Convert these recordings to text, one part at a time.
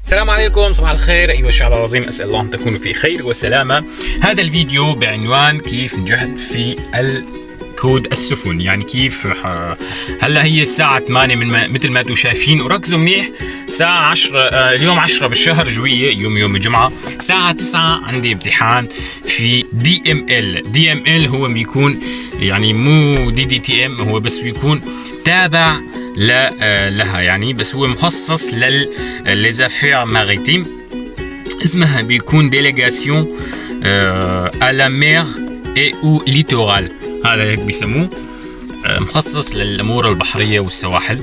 السلام عليكم، صباح الخير أيها الشعب العظيم، أسأل الله أن تكونوا في خير وسلامة. هذا الفيديو بعنوان كيف نجحت في الكود السفن، يعني كيف هلا هي الساعة 8 مثل ما انتم شايفين، وركزوا منيح. الساعة 10 اليوم 10 بالشهر جوية، يوم الجمعة. الساعة 9 عندي امتحان في DML هو بيكون يعني مو DDTM، هو بس بيكون تابع لها، يعني بس هو مخصص للزافير ماريتيم. اسمها بيكون ديليغاسيون à la mer et au littoral، هذا هيك بيسموه، مخصص للأمور البحرية والسواحل.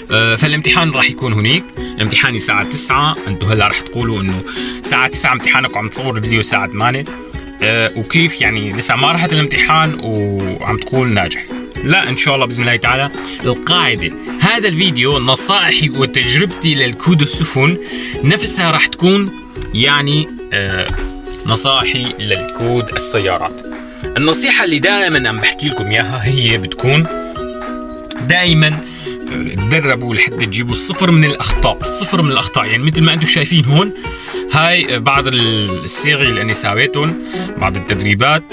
فالامتحان راح يكون هناك. امتحاني الساعة 9. انتم هلا راح تقولوا انه الساعة 9 امتحانك وعم تصور الفيديو الساعة 8، وكيف يعني لسه ما راحت الامتحان وعم تقول ناجح؟ لا، ان شاء الله باذن الله تعالى. القاعده هذا الفيديو نصائحي وتجربتي للكود السفن نفسها راح تكون يعني نصائحي للكود السيارات. النصيحه اللي دائما عم بحكي لكم اياها هي بتكون دائما تدربوا لحتى تجيبوا الصفر من الاخطاء. يعني مثل ما انتم شايفين هون، هاي بعض السيري اللي انا ساويتهم، بعض التدريبات،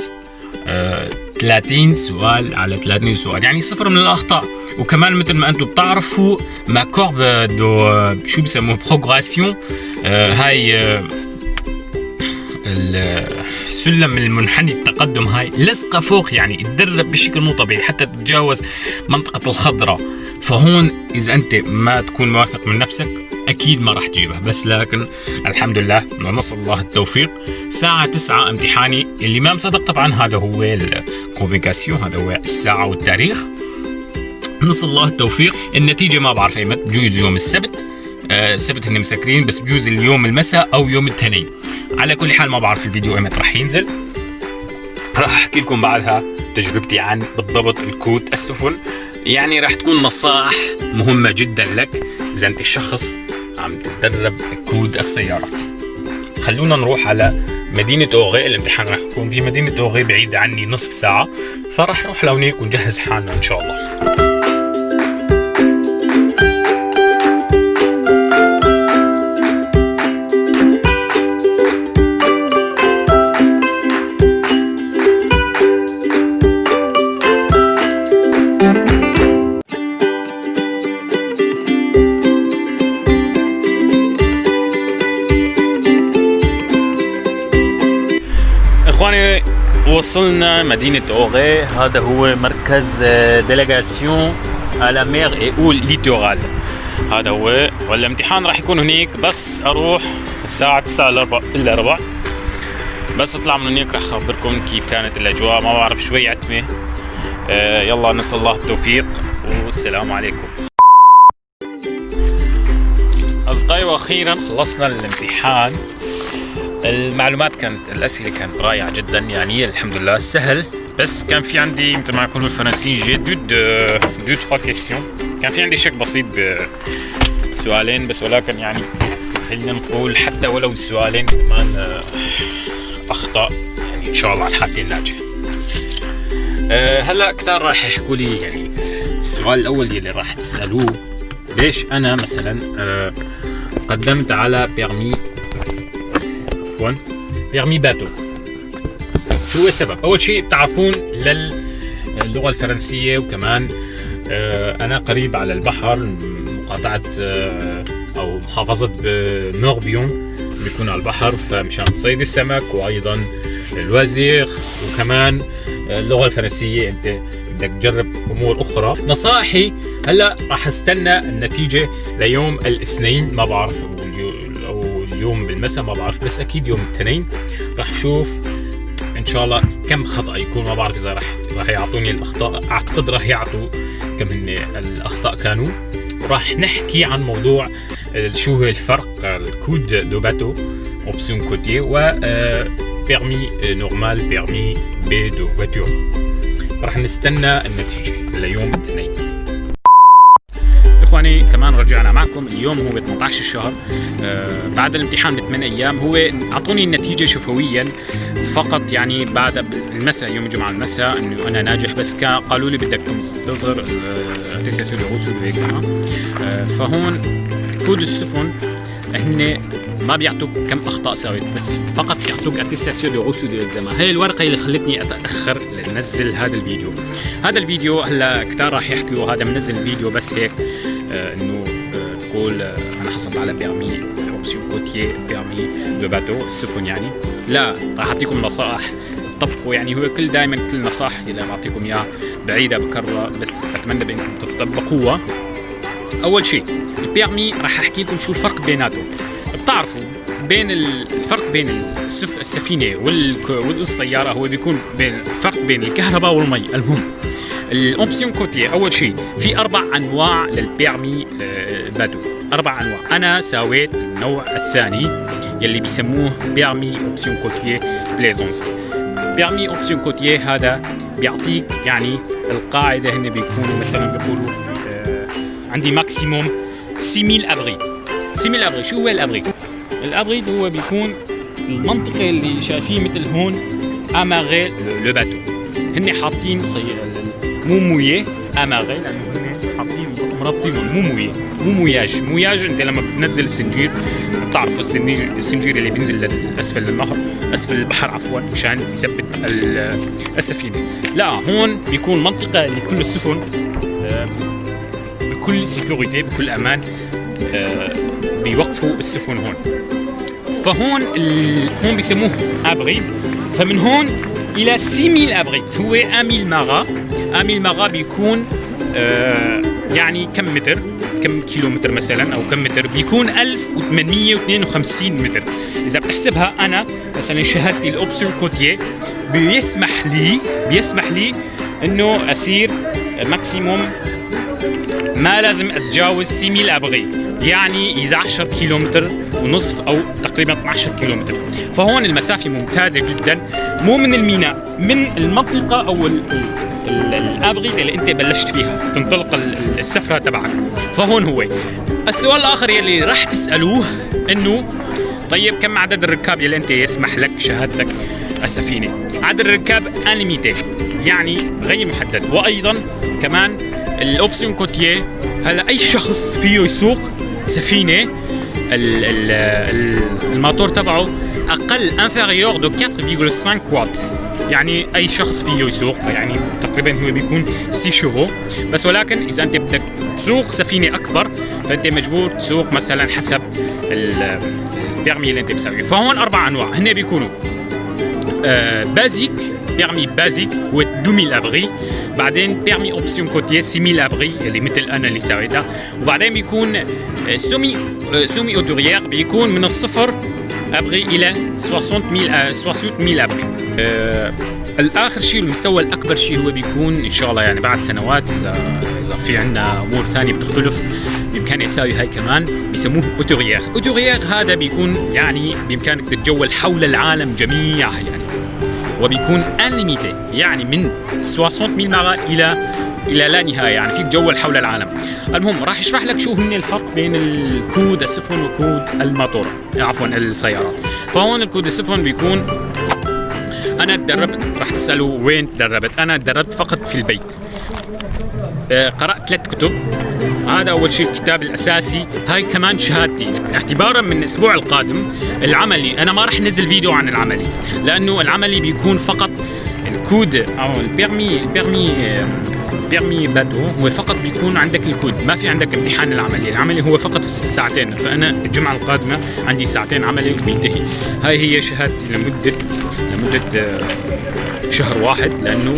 30 سؤال على 30 سؤال، يعني صفر من الأخطاء. وكمان مثل ما أنتم بتعرفوا ما كورب دو شو بسموه بروغراسيون، هاي السلم المنحني التقدم، هاي لصقة فوق، يعني تدرب بشكل مو طبيعي حتى تتجاوز منطقة الخضراء. فهون إذا أنت ما تكون واثق من نفسك أكيد ما راح تجيبها، بس لكن الحمد لله نسأل الله التوفيق. الساعة 9 امتحاني، اللي ما مصدق طبعا هذا هو الكونفيكاسيون، هذا هو الساعة والتاريخ. نسأل الله التوفيق. النتيجة ما بعرف ايمت، بجوز يوم السبت، السبت هن مسكرين، بس بجوز اليوم المساء أو يوم الاثنين. على كل حال ما بعرف الفيديو ايمت راح ينزل، راح أحكي لكم بعدها تجربتي عن بالضبط الكود السفن. يعني راح تكون نصائح مهمة جدا لك إذا أنت الشخص عم تتدرب كود السيارات. خلونا نروح على مدينة أوغي. الامتحان راح يكون في مدينة أوغي، بعيدة عني نصف ساعة، فراح نروح لهونيك ونجهز حالنا إن شاء الله. إخواني وصلنا مدينة أوغي، هذا هو مركز ديليغاسيون على مير اي او ليتورال، هذا هو. والامتحان راح يكون هناك، بس أروح الساعة 9 إلا ربع، بس أطلع من هناك راح أخبركم كيف كانت الأجواء. ما بعرف، شوي عتمة. يلا نسأل الله التوفيق والسلام عليكم أصدقائي. وأخيرا خلصنا الامتحان. المعلومات الأسئلة كانت رائعة جدا، يعني الحمد لله سهل، بس كان في عندي مثل ما يقولوا الفرنسيين جي دو تخوا كيستيون، كان في عندي شك بسيط بسؤالين بس، ولكن يعني خلينا نقول حتى ولو السؤالين كمان أخطاء، يعني إن شاء الله على الحالتين ناجح. هلا كثار راح يحكوا لي، يعني السؤال الأول اللي راح تسألوه، ليش أنا مثلا قدمت على بيرمي باتو؟ شو هو السبب؟ أول شيء بتعرفون للغة الفرنسية، وكمان أنا قريب على البحر، مقاطعة أو محافظة موربيون بيكون على البحر، فمشان صيد السمك وأيضا الوزير، وكمان اللغة الفرنسية أنت بدك تجرب أمور أخرى. نصائحي هلا راح استنى النتيجة ليوم الاثنين، ما بعرف يوم بالمساء ما بعرف، بس اكيد يوم الاثنين راح اشوف ان شاء الله كم خطأ يكون. ما بعرف اذا راح يعطوني الاخطاء، اعتقد راح يعطوا كم هن الاخطاء كانوا. راح نحكي عن موضوع شو هو الفرق الكود دو باتو اوبسيون كوتي و بيرمي نورمال بيرمي بي دو فواتور. راح نستنى النتيجة ليوم الاثنين. اخواني كمان رجعنا معكم. اليوم هو 18 الشهر، بعد الامتحان ب8 ايام. هو اعطوني النتيجه شفويا فقط، يعني بعد المساء، يوم الجمعه المساء، انه انا ناجح، بس قالوا لي بدك تنتظر attestation de reçu de l'examen. فهون كود السفن هن ما بيعطوك كم اخطاء سويت، بس فقط بيعطوك اتستاسيون دو غوسو دو اكزامان. هي الورقه اللي خلتني اتاخر لنزل هذا الفيديو. هذا الفيديو هلا كتار راح يحكوا هذا منزل الفيديو بس هيك انه تقول انا حصلت على بيرمي اوبسيون كوتيي بيرمي دو باتو السفن يعني. لا، راح اعطيكم نصائح طبقوا، يعني هو دائما كل النصائح اللي بعطيكم اياها بعيده بكرره، بس اتمنى بانكم تطبقوها. اول شيء البيرمي راح احكي لكم شو الفرق بيناتهم. بتعرفوا بين الفرق بين السفينه والسياره هو بيكون بين الفرق بين الكهرباء والمي. المهم الاوبسيون كوتيه اول شيء في 4 انواع للبيرمي باتو، 4 انواع. انا سويت النوع الثاني يلي بيسموه بيرمي اوبسيون كوتيه بليزونس. بيرمي اوبسيون كوتيه هذا بيعطيك يعني القاعده هن بيكونوا مثلا بيقولوا عندي ماكسيموم 6000 ابري. 6000 ابري شو هو الابري؟ الابري هو بيكون المنطقه اللي شايفين مثل هون اماغي لو باتو، هن حاطين مو مويه اماغي لانه هن حاطين مربطينهم مو مويه مو موياج. موياج انت لما بتنزل السنجير بتعرفوا السنجير اللي بينزل لاسفل النهر اسفل البحر عفوا مشان يثبت السفينه. لا، هون بيكون منطقه لكل السفن بكل سيكوريتي بكل امان بيوقفوا السفن هون. فهون هون بيسموه ابريد. فمن هون الى 6000 ابريد هو 1000 ماغا. 1000 ماغا بيكون يعني كم متر، كم كيلومتر مثلا او كم متر، بيكون 1852 متر. اذا بتحسبها انا مثلا شهادتي الاوبسيون كوتيه بيسمح لي انه اسير ماكسيموم ما لازم اتجاوز 6000 ابري، يعني 11 كيلومتر ونصف او تقريبا 12 كيلومتر. فهون المسافه ممتازه جدا، مو من الميناء، من المنطقه او الابريد اللي انت بلشت فيها تنطلق السفره تبعك. فهون هو السؤال الاخر يلي راح تسالوه انه طيب كم عدد الركاب يلي انت يسمح لك شهادتك السفينه؟ عدد الركاب انليميتي يعني غير محدد. وايضا كمان الاوبسيون كوتيه هلا اي شخص فيه يسوق سفينه الموتور تبعه اقل انفيريور دو 4.5 وات، يعني اي شخص فيه يسوق، يعني تقريبا هو بيكون 6 شهور بس. ولكن اذا انت بدك تسوق سفينه اكبر فانت مجبور تسوق مثلا حسب البيرمي اللي انت مسويه. فهون 4 انواع هن بيكونوا بازيك، بيرمي بازيك هو 2000 ابري، بعدين بيرمي اوبسيون كوتيه 6000 ابري اللي مثل انا اللي سويتها، وبعدين بيكون سومي اوتوريير بيكون من الصفر ابري الى 60000 ابري. الاخر شيء المستوى الاكبر شيء هو بيكون ان شاء الله يعني بعد سنوات اذا في عندنا امور ثانيه بتختلف بامكاننا نساوي هاي كمان، بيسموه اوتوريير. اوتوريير هذا بيكون يعني بامكانك تتجول حول العالم جميعها يعني، وبيكون انليميتي يعني من 600 ماغا الى لا نهايه، يعني فيك تجول حول العالم. المهم راح اشرح لك شو هن الفرق بين الكود السفن وكود الماطور عفوا السيارات. فهون الكود السفن بيكون انا تدربت، راح تسالوا وين تدربت؟ انا تدربت فقط في البيت. قرات 3 كتب، هذا اول شيء الكتاب الاساسي، هاي كمان شهادتي. اعتبارا من الاسبوع القادم العملي انا ما راح نزل فيديو عن العملي لانه العملي بيكون فقط الكود او البيرمي باتو هو فقط بيكون عندك الكود، ما في عندك امتحان العملي هو فقط في ساعتين. فانا الجمعه القادمه عندي ساعتين عملي بينتهي. هاي هي شهادتي لمده شهر واحد، لانه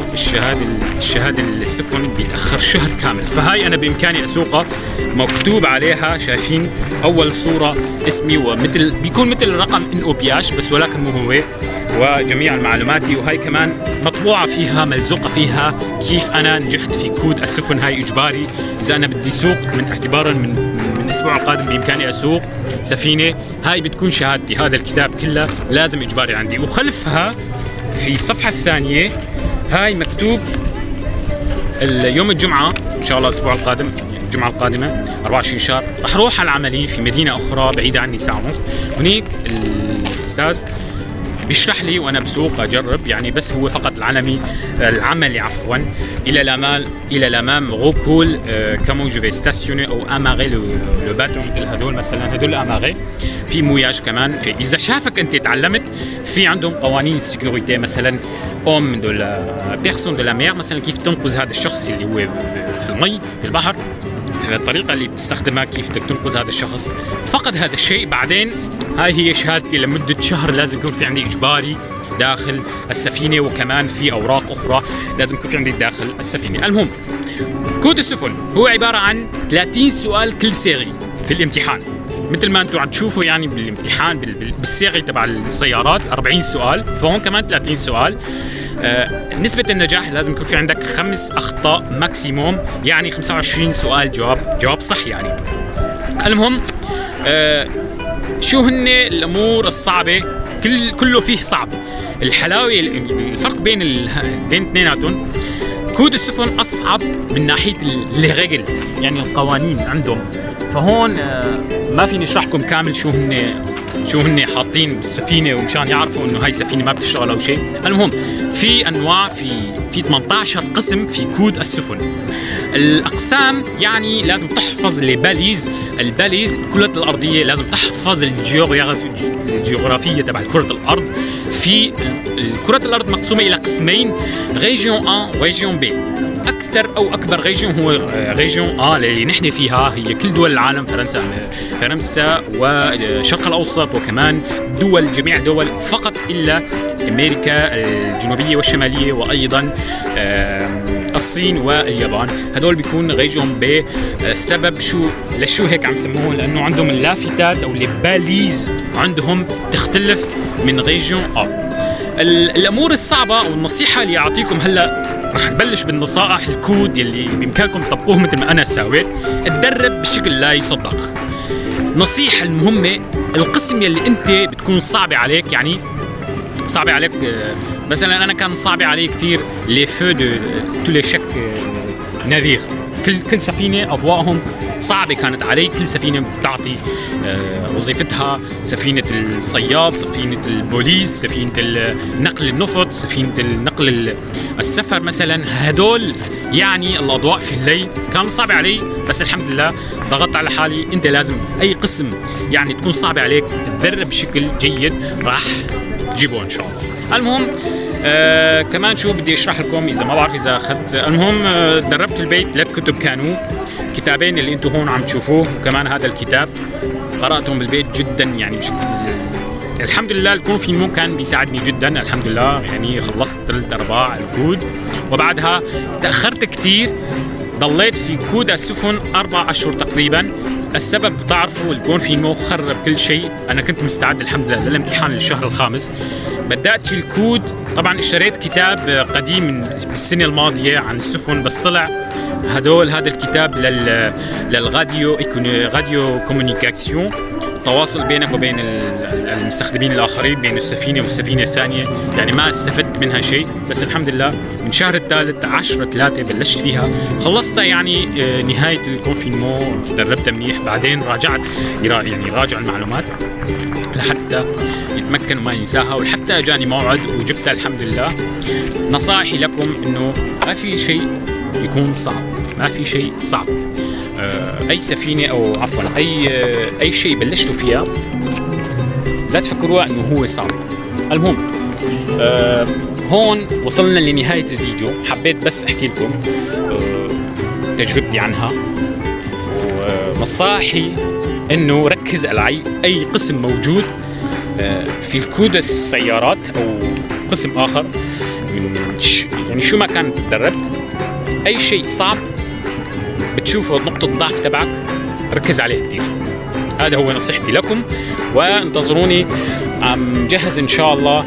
الشهاده السفن بيتاخر شهر كامل. فهاي انا بامكاني اسوقها مكتوب عليها، شايفين اول صوره اسمي ومثل بيكون مثل رقم ان او بي اش بس ولكن مو هو، وجميع المعلوماتي. وهي كمان مطبوعه فيها ملزوقه فيها كيف انا نجحت في كود السفن. هاي اجباري اذا انا بدي سوق من اعتبارا من الاسبوع القادم بامكاني اسوق سفينه، هاي بتكون شهادتي. هذا الكتاب كله لازم اجباري عندي. وخلفها في الصفحه الثانيه هاي مكتوب اليوم الجمعه ان شاء الله الاسبوع القادم الجمعه القادمه 24 شهر راح اروح على العملي في مدينه اخرى بعيده عني ساعه ونص. هنيك الاستاذ بيشرح لي وانا بسوق اجرب يعني، بس هو فقط العملي عفوا. الى الامام غوكول كامون جو في ستاسيوني او اماغي لو باتو، مثل هدول مثلا، هدول اماغي في موياج كمان. اذا شافك انت تعلمت، في عندهم قوانين سيكوريتي مثلا اوم دو لا بيرسون دو لا مير، مثلا كيف تنقذ هذا الشخص اللي هو في المي في البحر، في الطريقه اللي بتستخدمها كيف بدك تنقذ هذا الشخص. فقط هذا الشيء. بعدين هاي هي شهادتي لمده شهر، لازم يكون في عندي اجباري داخل السفينه، وكمان في اوراق اخرى لازم يكون في عندي داخل السفينه. المهم كود السفن هو عباره عن 30 سؤال كل سيري في الامتحان، مثل ما انتم عم تشوفوا يعني بالامتحان بالسيري تبع السيارات 40 سؤال، فهون كمان 30 سؤال. نسبة النجاح لازم يكون في عندك 5 أخطاء ماكسيموم، يعني 25 سؤال جواب صح يعني. المهم شو هن الأمور الصعبة؟ كله فيه صعب. الحلاوة الفرق بين اثنيناتهم، كود السفن أصعب من ناحية الرجل، يعني القوانين عندهم. فهون ما فيني اشرحكم كامل شو هن حاطين بالسفينه، ومشان يعرفوا انه هاي السفينه ما بتشتغل او شيء. المهم في انواع، في 18 قسم في كود السفن. الاقسام يعني لازم تحفظ الباليز الكرة الارضيه، لازم تحفظ الجغرافيه تبع كرة الارض. في كرة الارض مقسومه الى قسمين، ريجيون A وريجيون B. اكبر ريجيون هو ريجيون A اللي نحن فيها، هي كل دول العالم، فرنسا والشرق الاوسط، وكمان جميع دول فقط الا امريكا الجنوبيه والشماليه، وايضا الصين واليابان. هدول بيكون ريجيون B. السبب لشو هيك عم سموه؟ لانه عندهم اللافتات او الباليز عندهم تختلف من ريجيون A. الامور الصعبه والنصيحه اللي اعطيكم هلا، رح نبلش بالنصائح الكود يلي بامكانكم تطبقوه مثل ما انا سويت. اتدرب بشكل لا يصدق. نصيحه المهمه، القسم يلي انت بتكون صعبه عليك، يعني صعبه عليك مثلا انا كان صعبه علي كثير لي فو دو تو لي شيك نافير. كل سفينه اضواءهم صعبه كانت علي. كل سفينه بتعطي وظيفتها، سفينه الصياد، سفينه البوليس، سفينه نقل النفط، سفينه النقل السفر مثلا. هدول يعني الاضواء في الليل كان صعب علي، بس الحمد لله ضغطت على حالي. انت لازم اي قسم يعني تكون صعب عليك تدرب بشكل جيد، راح تجيبه ان شاء الله. المهم كمان شو بدي اشرح لكم، اذا ما بعرف اذا اخذت. المهم دربت البيت 3 كتب كانوا، كتابين اللي انتم هون عم تشوفوه، وكمان هذا الكتاب قرأتهم بالبيت جدا يعني الحمد لله. الكونفينمون كان بيساعدني جدا الحمد لله، يعني خلصت 3/4 الكود، وبعدها تأخرت كتير، ضليت في كود السفن 4 أشهر تقريبا. السبب بتعرفوا الكونفينمون خرب كل شيء. انا كنت مستعد الحمد لله للامتحان للشهر الخامس، بدأت في الكود. طبعا اشتريت كتاب قديم بالسنة الماضية عن السفن، بس طلع هذا الكتاب راديو كومونيكاسيون، التواصل بينك وبين المستخدمين الآخرين، بين السفينة والسفينة الثانية. يعني ما استفدت منها شيء، بس الحمد لله من شهر الثالث 10/3 بلشت فيها، خلصتها يعني نهاية الكونفينمون، دربتها منيح. بعدين راجع المعلومات لحتى يتمكن وما ينساها، ولحتى اجاني موعد وجبتها الحمد لله. نصائحي لكم انه ما في شيء يكون صعب، ما في شيء صعب. اي سفينه او عفوا اي شيء بلشتوا فيها لا تفكروها انه هو صعب. المهم هون وصلنا لنهايه الفيديو. حبيت بس احكي لكم تجربتي عنها، ونصائحي انه ركز على اي قسم موجود في الكود السيارات او قسم اخر يعني شو ما كان تدربت، اي شيء صعب بتشوفه نقطة ضعف تبعك ركز عليه كتير. هذا هو نصيحتي لكم، وانتظروني عم جهز ان شاء الله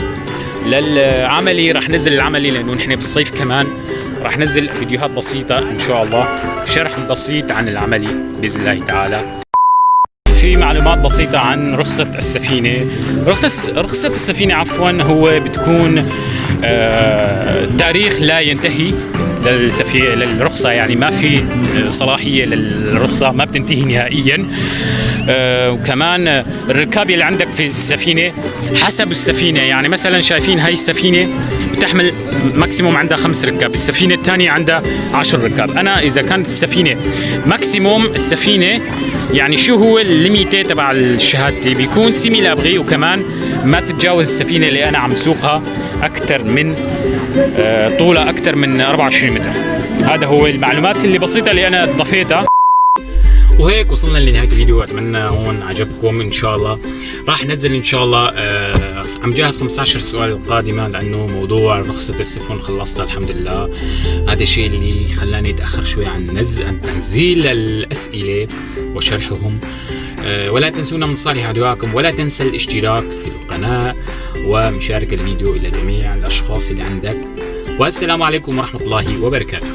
للعملي. راح نزل العملي لانه نحن بالصيف كمان، راح نزل فيديوهات بسيطة ان شاء الله، شرح بسيط عن العملي باذن الله تعالى. في معلومات بسيطة عن رخصة السفينة. رخصة السفينة عفوا هو بتكون تاريخ لا ينتهي للرخصة، يعني ما في صلاحية للرخصة، ما بتنتهي نهائيا. وكمان الركاب اللي عندك في السفينة حسب السفينة. يعني مثلا شايفين هاي السفينة بتحمل ماكسيموم عندها 5 ركاب، السفينة الثانية عندها 10 ركاب. أنا إذا كانت السفينة ماكسيموم السفينة يعني شو هو الليميتي تبع الشهادتي بيكون سيمي لابغي، وكمان ما تتجاوز السفينة اللي أنا عم سوقها أكثر من طولها أكثر من 24 متر. هذا هو المعلومات اللي بسيطة اللي أنا ضفيتها. وهيك وصلنا لنهاية الفيديو، أتمنى هون عجبكم. إن شاء الله راح نزل إن شاء الله عم جهز 15 سؤال القادمة، لأنه موضوع رخصة السفن خلصتها الحمد لله. هذا الشيء اللي خلاني أتأخر شوي عن تنزيل الأسئلة وشرحهم. ولا تنسونا من صالح دعائكم، ولا تنسى الاشتراك في القناة ومشاركة الفيديو إلى جميع الأشخاص اللي عندك. والسلام عليكم ورحمة الله وبركاته.